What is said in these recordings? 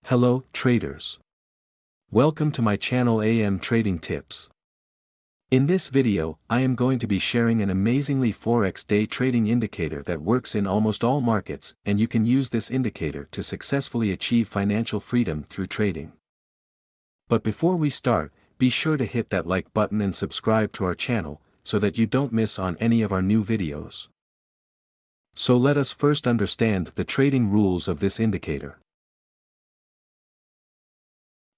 Hello, traders. Welcome to my channel AM Trading Tips. In this video, I am going to be sharing an amazingly Forex day trading indicator that works in almost all markets, and you can use this indicator to successfully achieve financial freedom through trading. But before we start, be sure to hit that like button and subscribe to our channel, so that you don't miss on any of our new videos. So let us first understand the trading rules of this indicator.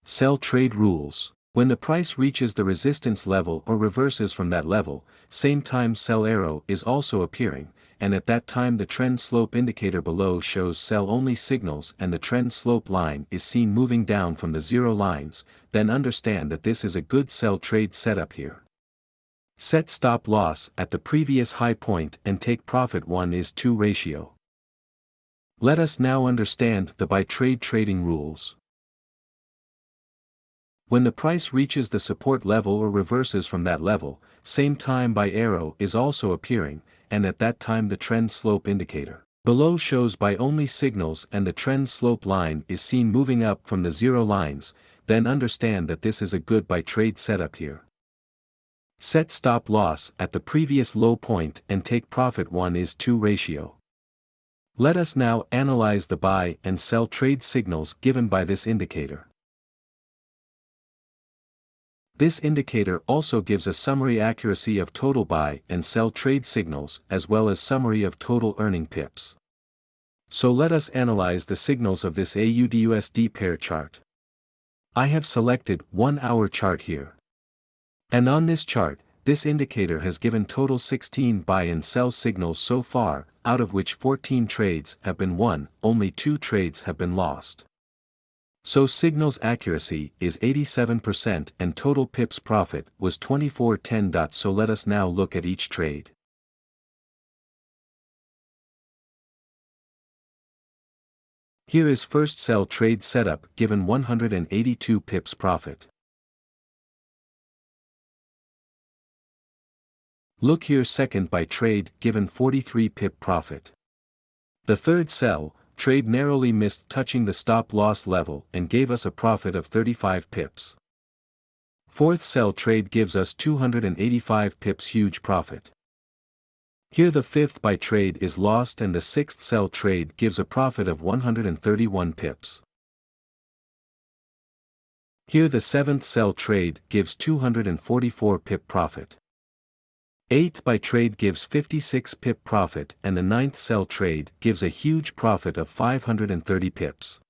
Sell trade rules. When the price reaches the resistance level or reverses from that level, same time sell arrow is also appearing, and at that time the trend slope indicator below shows sell only signals and the trend slope line is seen moving down from the zero lines, then understand that this is a good sell trade setup here. Set stop loss at the previous high point and take profit 1:2 ratio. Let us now understand the buy trade trading rules. When the price reaches the support level or reverses from that level, same time buy arrow is also appearing, and at that time the trend slope indicator below shows buy only signals and the trend slope line is seen moving up from the zero lines, then understand that this is a good buy trade setup here. Set stop loss at the previous low point and take profit 1:2 ratio. Let us now analyze the buy and sell trade signals given by this indicator. This indicator also gives a summary accuracy of total buy and sell trade signals as well as summary of total earning pips. So let us analyze the signals of this AUD-USD pair chart. I have selected 1 hour chart here. And on this chart, this indicator has given total 16 buy and sell signals so far, out of which 14 trades have been won, only 2 trades have been lost. So signals accuracy is 87% and total pips profit was 2410. So let us now look at each trade. Here is first sell trade setup given 182 pips profit. Look here second buy trade given 43 pip profit. The third sell trade narrowly missed touching the stop loss level and gave us a profit of 35 pips. Fourth sell trade gives us 285 pips huge profit. Here the fifth buy trade is lost and the sixth sell trade gives a profit of 131 pips. Here the seventh sell trade gives 244 pip profit. 8th buy trade gives 56 pip profit and the 9th sell trade gives a huge profit of 530 pips.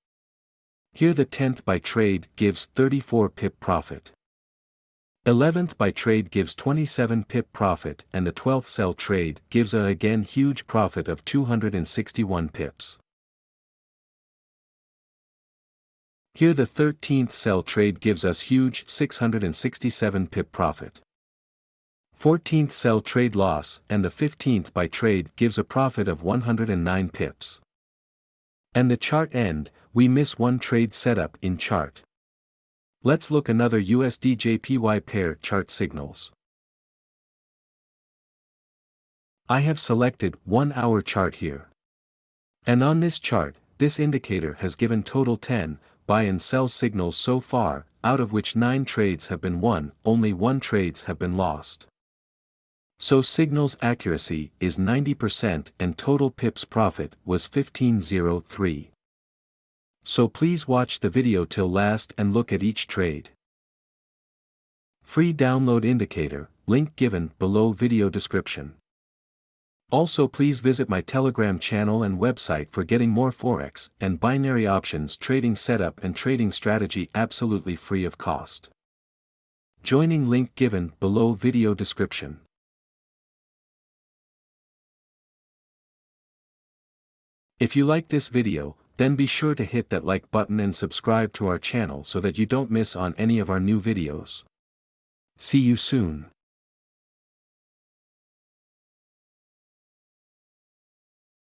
Here the 10th buy trade gives 34 pip profit. 11th buy trade gives 27 pip profit and the 12th sell trade gives a again huge profit of 261 pips. Here the 13th sell trade gives us huge 667 pip profit. 14th sell trade loss and the 15th buy trade gives a profit of 109 pips. And the chart end, we miss one trade setup in chart. Let's look another USD-JPY pair chart signals. I have selected 1 hour chart here. And on this chart, this indicator has given total 10 buy and sell signals so far, out of which 9 trades have been won, only 1 trades have been lost. So signals accuracy is 90% and total pips profit was 1503. So please watch the video till last and look at each trade. Free download indicator, link given below video description. Also please visit my Telegram channel and website for getting more Forex and binary options trading setup and trading strategy absolutely free of cost. Joining link given below video description. If you like this video, then be sure to hit that like button and subscribe to our channel so that you don't miss on any of our new videos. See you soon.